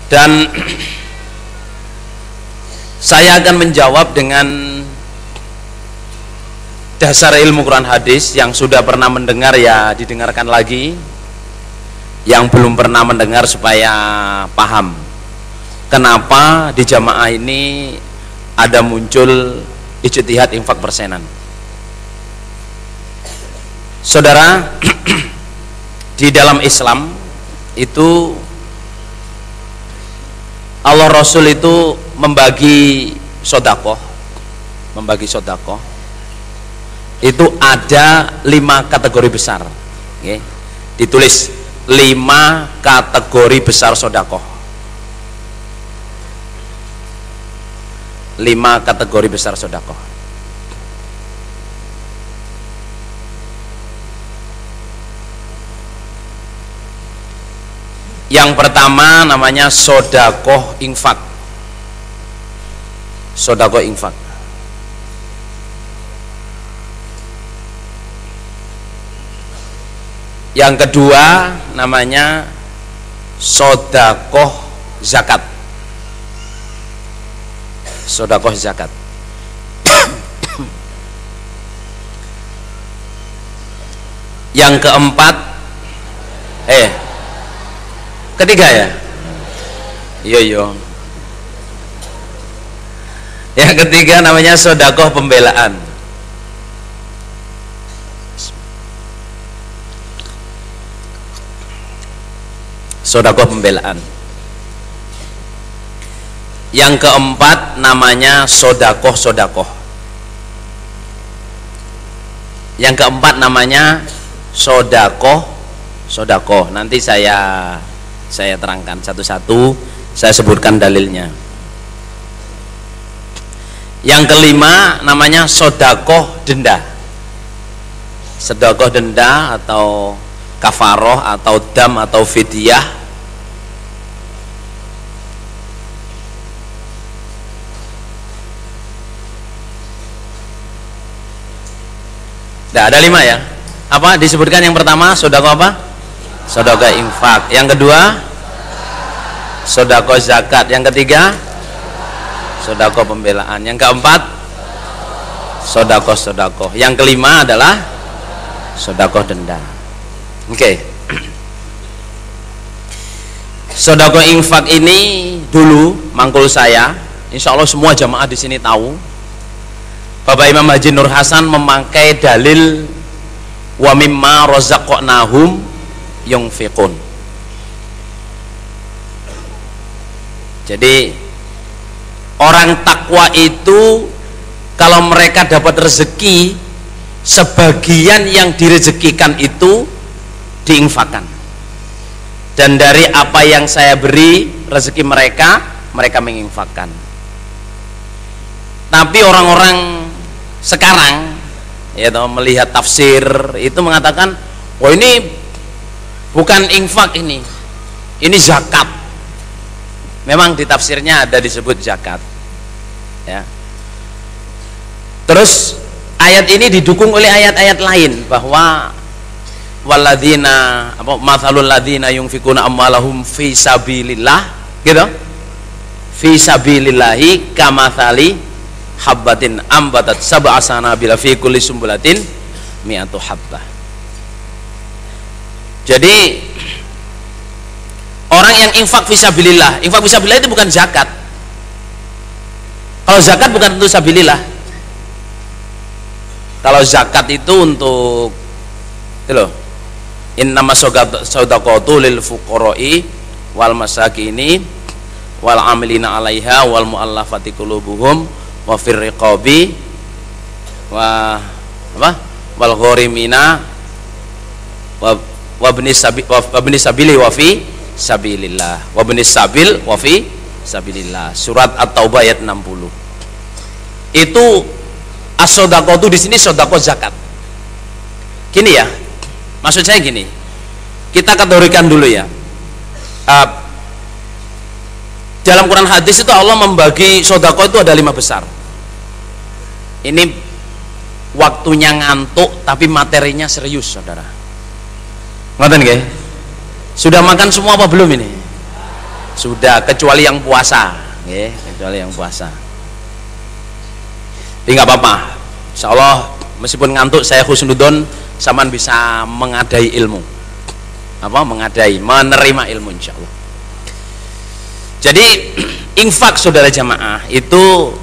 Dan saya akan menjawab dengan dasar ilmu Quran hadis. Yang sudah pernah mendengar ya didengarkan lagi, yang belum pernah mendengar supaya paham kenapa di jamaah ini ada muncul ijtihad infak persenan. Saudara, di dalam Islam itu Allah Rasul itu membagi sodakoh itu ada 5 kategori besar. Oke. Ditulis 5 kategori besar sodakoh. 5 kategori besar sodakoh. Yang pertama namanya sodakoh infak. Sodakoh infak. Yang kedua namanya sodakoh zakat. Sodakoh zakat. Yang keempat ketiga ya? Iya. Yang ketiga namanya sodakoh pembelaan. Sodakoh pembelaan. Yang keempat namanya sodakoh. Yang keempat namanya sodakoh. Nanti saya terangkan satu-satu, saya sebutkan dalilnya. Yang kelima namanya sodakoh denda. Sodakoh denda atau kafaroh atau dam atau fidyah. Ada 5 ya. Apa disebutkan? Yang pertama sodakoh apa? Sodakoh infak. Yang kedua sodakoh zakat. Yang ketiga sodakoh pembelaan. Yang keempat sodakoh. Yang kelima adalah sodakoh denda. Oke. Sodakoh infak ini dulu mangkul saya, insya Allah semua jamaah di sini tahu. Bapak Imam Haji Nur Hasan memakai dalil wa mimma razaqnahum yunfiqun. Jadi orang takwa itu kalau mereka dapat rezeki, sebagian yang direzekikan itu diinfakkan. Dan dari apa yang saya beri rezeki mereka menginfakkan. Tapi orang-orang sekarang melihat tafsir itu mengatakan, wah ini bukan infak, ini zakat. Memang di tafsirnya ada disebut zakat ya. Terus ayat ini didukung oleh ayat-ayat lain bahwa walladzina mathalul ladzina yunfikuna amwalahum fi sabilillah gitu. Fi sabilillahi kamathali habbatin ambatat sab'a sanabila fi kulli sumbulatin mi'atu habbah. Jadi orang yang infak fisabilillah itu bukan zakat. Kalau zakat bukan untuk sabilillah. Kalau zakat itu untuk itu loh, innama shadaqatu lil fuqara'i wal masakini wal amilina 'alaiha wal mu'allafati qulubuhum wa fir riqabi wa wal gharimina wa ibnis sabili wa fi sabilillah wa ibnis sabil wa fi sabilillah. Surat At-Taubah ayat 60. Itu as-shadaqah itu di sini sedekah zakat. Gini ya. Maksud saya gini. Kita kategorikan dulu ya. Dalam Quran hadis itu Allah membagi sedekah itu ada 5 besar. Ini waktunya ngantuk tapi materinya serius, Saudara. Ngoten nggih? Sudah makan semua apa belum ini? sudah, kecuali yang puasa, nggih, kecuali yang puasa. Jadi nggak apa-apa. Insyaallah meskipun ngantuk saya husnudon, sampean bisa mengadai ilmu. Apa? Mengadai, menerima ilmu insyaallah. Jadi infak saudara jamaah itu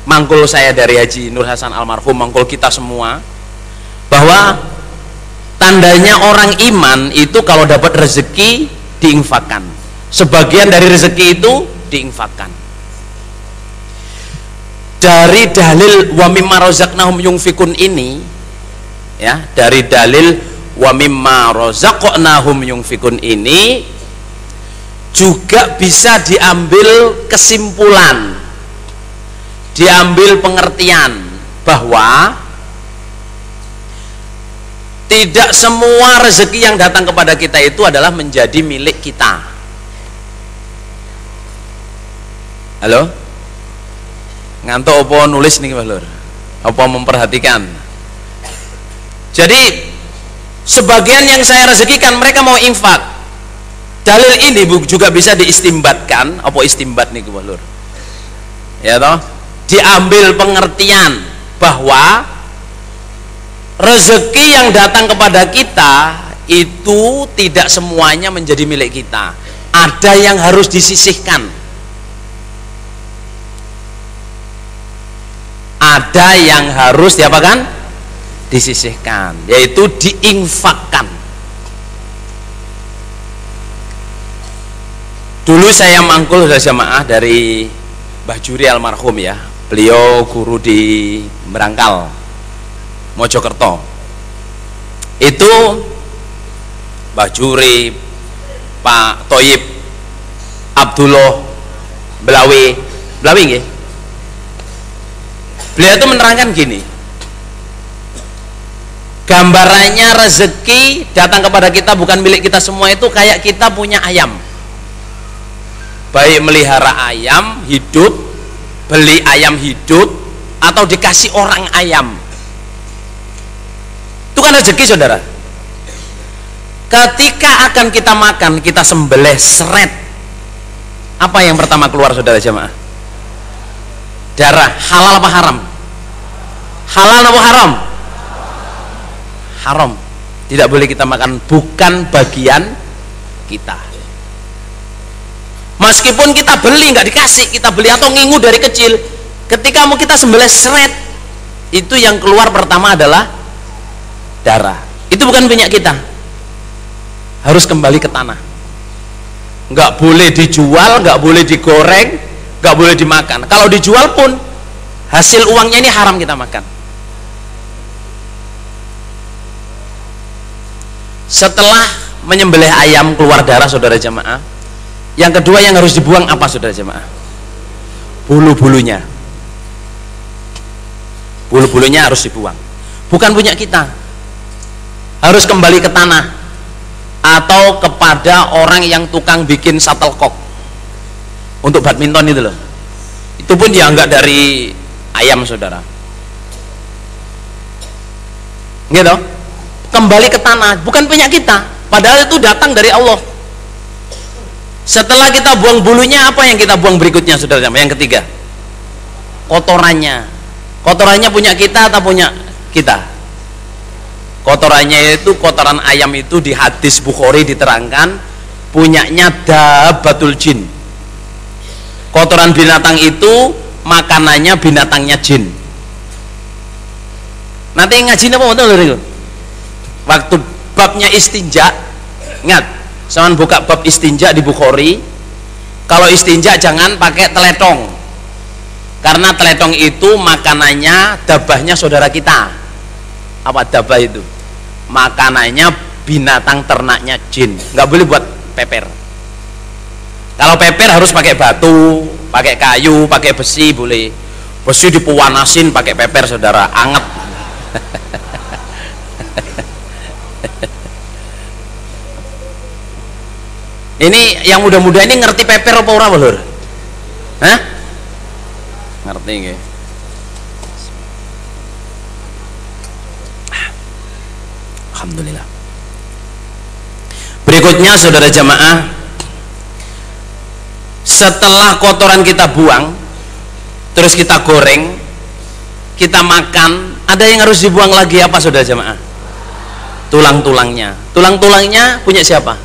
mangkul saya dari Haji Nur Hasan almarhum, mangkul kita semua, bahwa tandanya orang iman itu kalau dapat rezeki diinfakkan, sebagian dari rezeki itu diinfakkan. Dari dalil wa mimma razaqnahum yunfikun ini, ya, dari dalil wa mimma razaqnahum yunfikun ini juga bisa diambil kesimpulan, diambil pengertian bahwa tidak semua rezeki yang datang kepada kita itu adalah menjadi milik kita. Halo? Ngantuk apa nulis nih Pak Lur? Apa memperhatikan? Jadi sebagian yang saya rezekikan mereka mau infak. Dalil ini juga bisa diistimbatkan, apa istimbat nih Pak Lur? Ya toh? Diambil pengertian bahwa rezeki yang datang kepada kita itu tidak semuanya menjadi milik kita. Ada yang harus disisihkan, ada yang harus diapakan? Disisihkan, yaitu diinfakkan. Dulu saya mangkul sudah jamaah dari Mbah Juri almarhum, ya, beliau guru di Merangkal, Mojokerto. Itu Mbah Juri, Pak Toyib, Abdullah, Belawi nggih. Beliau itu menerangkan gini, gambarannya rezeki datang kepada kita bukan milik kita semua itu kayak kita punya ayam, baik melihara ayam hidup, beli ayam hidup, atau dikasih orang ayam, itu kan rezeki saudara. Ketika akan kita makan, kita sembelih seret, apa yang pertama keluar saudara jamaah? Darah. Halal apa haram? Halal apa haram? Haram. Tidak boleh kita makan, bukan bagian kita. Meskipun kita beli, nggak dikasih, kita beli atau ngingu dari kecil, ketika mau kita sembelih seret, itu yang keluar pertama adalah darah. Itu bukan punya kita, harus kembali ke tanah. Nggak boleh dijual, nggak boleh digoreng, nggak boleh dimakan. Kalau dijual pun hasil uangnya ini haram kita makan. Setelah menyembelih ayam keluar darah saudara jamaah, yang kedua yang harus dibuang apa saudara jamaah? Bulu-bulunya. Bulu-bulunya harus dibuang, bukan punya kita, harus kembali ke tanah atau kepada orang yang tukang bikin shuttlecock untuk badminton itu loh. Itu pun dia enggak dari ayam saudara, gitu. Kembali ke tanah, bukan punya kita, padahal itu datang dari Allah. Setelah kita buang bulunya, apa yang kita buang berikutnya saudara? Yang ketiga, kotorannya. Kotorannya punya kita atau punya kita? Kotorannya itu, kotoran ayam itu di hadis Bukhari diterangkan punyanya dabatul jin. Kotoran binatang itu makanannya binatangnya jin. Nanti ngaji apa betul lho? Waktu babnya istinja, ingat, jangan buka bab istinja di Bukhari. Kalau istinja jangan pakai teletong, karena teletong itu makanannya dabahnya saudara kita. Apa dabah itu? Makanannya binatang ternaknya jin. Nggak boleh buat peper. Kalau peper harus pakai batu, pakai kayu, pakai besi boleh. Besi dipuanasin pakai peper saudara, anget. Ini yang muda-muda ini ngerti peper apa ora Lur? Hah? Ngerti nggih. Alhamdulillah. Berikutnya saudara jamaah, setelah kotoran kita buang, terus kita goreng, kita makan, ada yang harus dibuang lagi apa saudara jamaah? Tulang-tulangnya. Tulang-tulangnya punya siapa?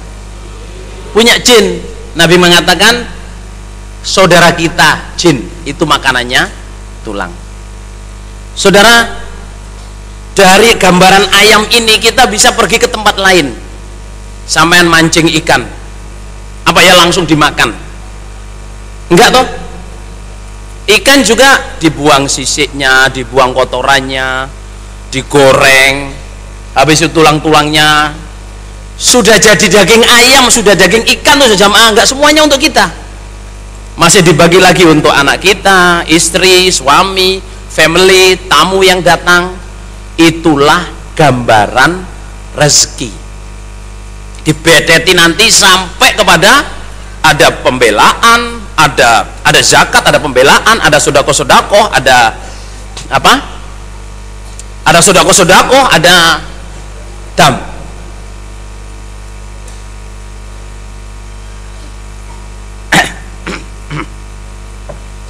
Punya jin. Nabi mengatakan saudara kita jin itu makanannya tulang. Saudara, dari gambaran ayam ini kita bisa pergi ke tempat lain. Sampean mancing ikan, apa ya langsung dimakan? Enggak toh? Ikan juga dibuang sisiknya, dibuang kotorannya, digoreng, habis itu tulang-tulangnya sudah jadi daging ayam, sudah daging ikan tuh jamaah. Enggak semuanya untuk kita, masih dibagi lagi untuk anak kita, istri, suami, family, tamu yang datang. Itulah gambaran rezeki. Dibedeti nanti sampai kepada ada pembelaan, ada zakat, ada pembelaan, ada sodako-sodako, ada apa? Ada sodako-sodako, ada dam.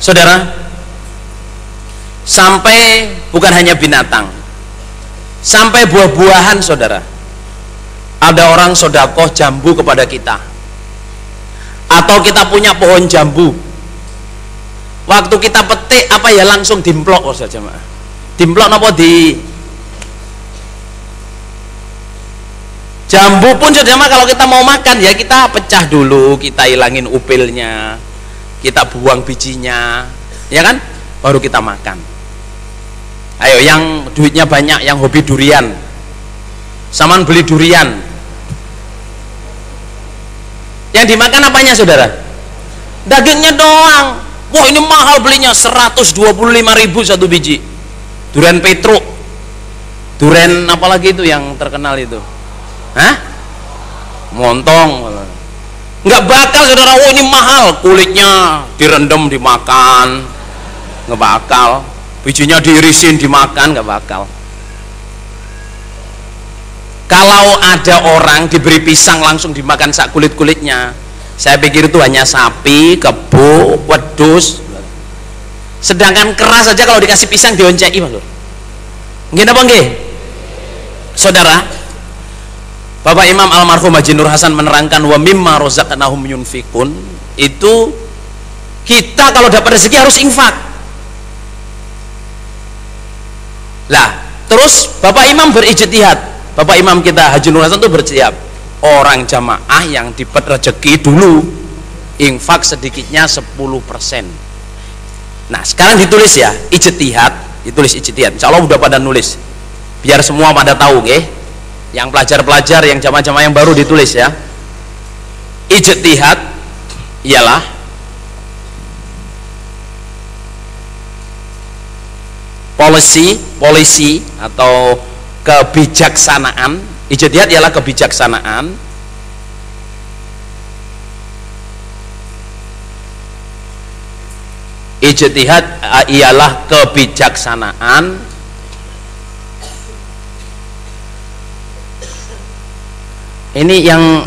Saudara, sampai bukan hanya binatang, sampai buah-buahan saudara. Ada orang sodakoh jambu kepada kita, atau kita punya pohon jambu, waktu kita petik apa ya langsung dimplok saja jemaah. Dimplok apa di jambu pun saudara, kalau kita mau makan ya kita pecah dulu, kita hilangin upilnya, kita buang bijinya, ya kan, baru kita makan. Ayo yang duitnya banyak, yang hobi durian, saman beli durian, yang dimakan apanya saudara? Dagingnya doang. Wah ini mahal belinya, 125.000 satu biji. Durian Petruk, durian apalagi itu yang terkenal itu? Hah? Montong. Nggak bakal saudara. Oh ini mahal, kulitnya direndam dimakan, nggak bakal. Bijinya diirisin dimakan, nggak bakal. Kalau ada orang diberi pisang langsung dimakan sak kulit-kulitnya, saya pikir itu hanya sapi, kebo, wedus. Sedangkan keras saja kalau dikasih pisang dionceki Mas. Nggih napa nggih? Saudara, Bapak Imam almarhum Haji Nur Hasan menerangkan wa mimma razaqnahum yunfikun, itu kita kalau dapat rezeki harus infak. Lah, terus Bapak Imam berijtihad. Bapak Imam kita Haji Nur Hasan itu bersiap, orang jamaah yang dapat rezeki dulu infak sedikitnya 10%. Nah sekarang ditulis ya, ijtihad, ditulis ijtihad. Insya Allah udah pada nulis, biar semua pada tahu nggih. Yang pelajar-pelajar, yang jamaah-jamaah yang baru ditulis ya. Ijtihad ialah polisi atau kebijaksanaan. Ijtihad ialah kebijaksanaan ijtihad ialah kebijaksanaan ini yang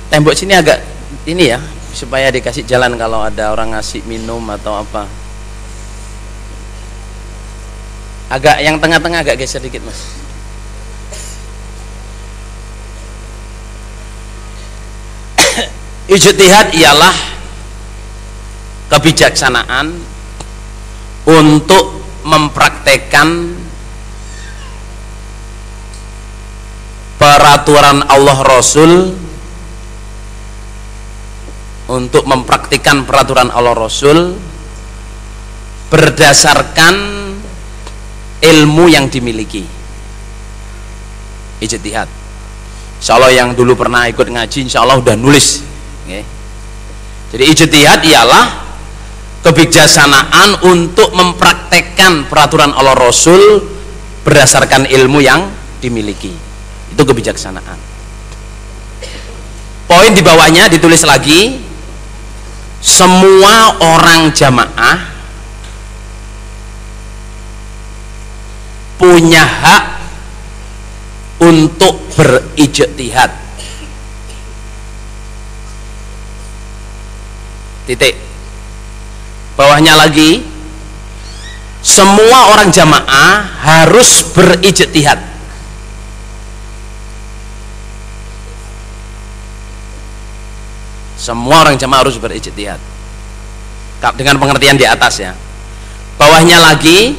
tembok sini agak ini ya, supaya dikasih jalan kalau ada orang ngasih minum atau apa. Agak yang tengah-tengah agak geser dikit Mas. Ijtihad ialah kebijaksanaan untuk mempraktekkan peraturan Allah Rasul, untuk mempraktikkan peraturan Allah Rasul berdasarkan ilmu yang dimiliki. Ijtihad. Insyaallah yang dulu pernah ikut ngaji insyaallah udah nulis. Okay. Jadi ijtihad ialah kebijaksanaan untuk mempraktekkan peraturan Allah Rasul berdasarkan ilmu yang dimiliki. Itu kebijaksanaan. Poin di bawahnya ditulis lagi, semua orang jamaah punya hak untuk berijtihad. Titik. bawahnya lagi, semua orang jamaah harus berijtihad. Semua orang jamaah harus berijtihad dengan pengertian di atas ya. Bawahnya lagi,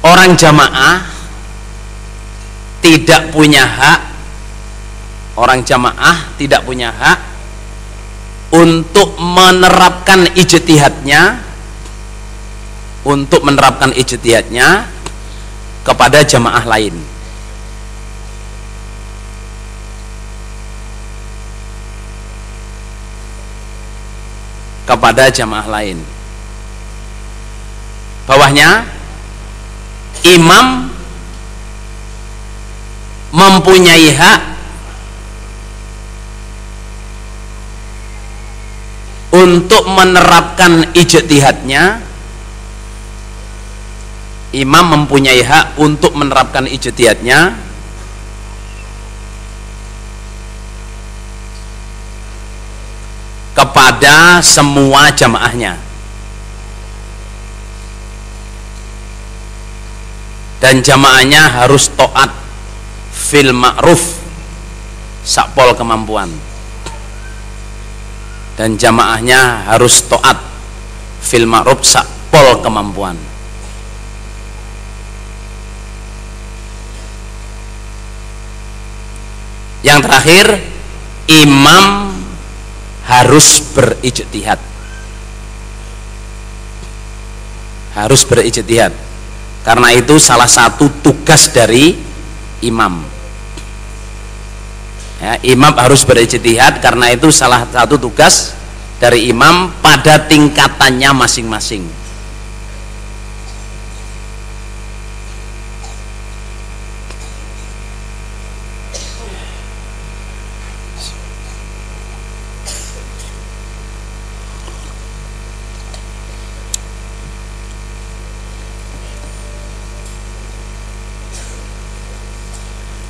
orang jamaah tidak punya hak, orang jamaah tidak punya hak untuk menerapkan ijtihadnya, kepada jamaah lain. Kepada jamaah lain. Bawahnya, imam mempunyai hak untuk menerapkan ijtihadnya. Imam mempunyai hak untuk menerapkan ijtihadnya kepada semua jamaahnya, dan jamaahnya harus taat fil ma'ruf sakpol kemampuan, dan jamaahnya harus taat fil ma'ruf sakpol kemampuan. Yang terakhir, imam harus berijtihad. Harus berijtihad. Karena itu salah satu tugas dari imam. Ya, imam harus berijtihad karena itu salah satu tugas dari imam pada tingkatannya masing-masing.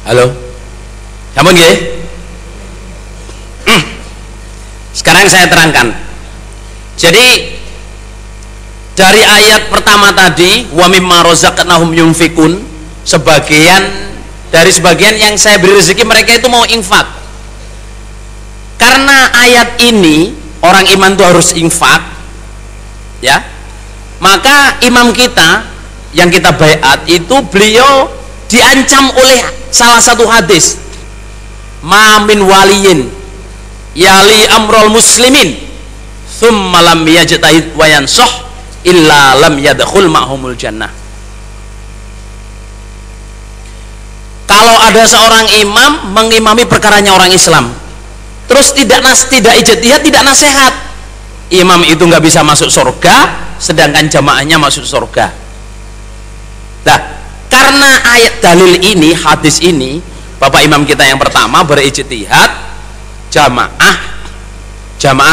Halo, sampun nggih? Sekarang saya terangkan. Jadi dari ayat pertama tadi, wa mimma razaqnahum yunfikun, sebagian yang saya beri rezeki mereka itu mau infak. Karena ayat ini orang iman itu harus infak, ya. Maka imam kita yang kita baiat itu beliau diancam oleh salah satu hadis, ma min waliyin yali amrul muslimin thumma lam yajtahid wa yansah illa lam yadkhul ma'humul jannah. Kalau ada seorang imam mengimami perkaranya orang Islam, terus tidak ijtihad, tidak nasihat, imam itu nggak bisa masuk surga, sedangkan jamaahnya masuk surga. Nah, karena ayat dalil ini, hadis ini, Bapak Imam kita yang pertama berijtihad, jamaah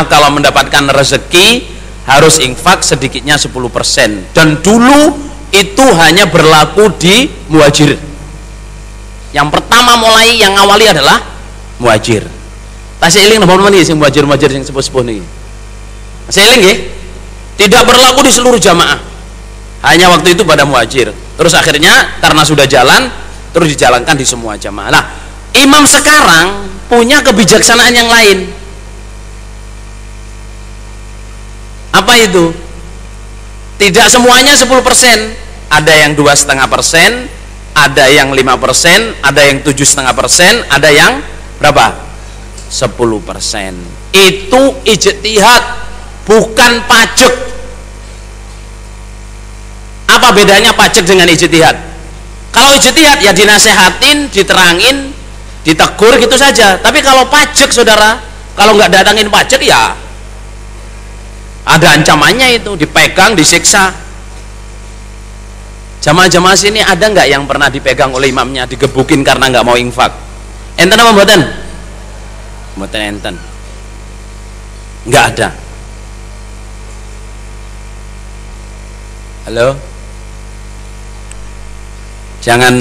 kalau mendapatkan rezeki harus infak sedikitnya 10%, dan dulu itu hanya berlaku di muhajir. Yang pertama mulai yang awali adalah muhajir. Tasih eling napa meneh sing muhajir sing sepuh-sepuh niki. Tasih eling nggih? Tidak berlaku di seluruh jamaah. Hanya waktu itu pada muhajir. Terus akhirnya karena sudah jalan, terus dijalankan di semua jamaah. Nah, imam sekarang punya kebijaksanaan yang lain. Apa itu? Tidak semuanya 10%. Ada yang 2,5%, ada yang 5%, ada yang 7,5%, ada yang berapa? 10%. Itu ijtihad, bukan pajak. Apa bedanya pajak dengan ijtihad? Kalau ijtihad ya dinasehatin, diterangin, ditegur gitu saja. Tapi kalau pajak, saudara, kalau nggak datangin pajak ya ada ancamannya, itu dipegang, disiksa. Jamaah-jamaah sini ada nggak yang pernah dipegang oleh imamnya, digebukin karena nggak mau infak? Enten apa mboten? Mboten enten. Nggak ada. Halo? Jangan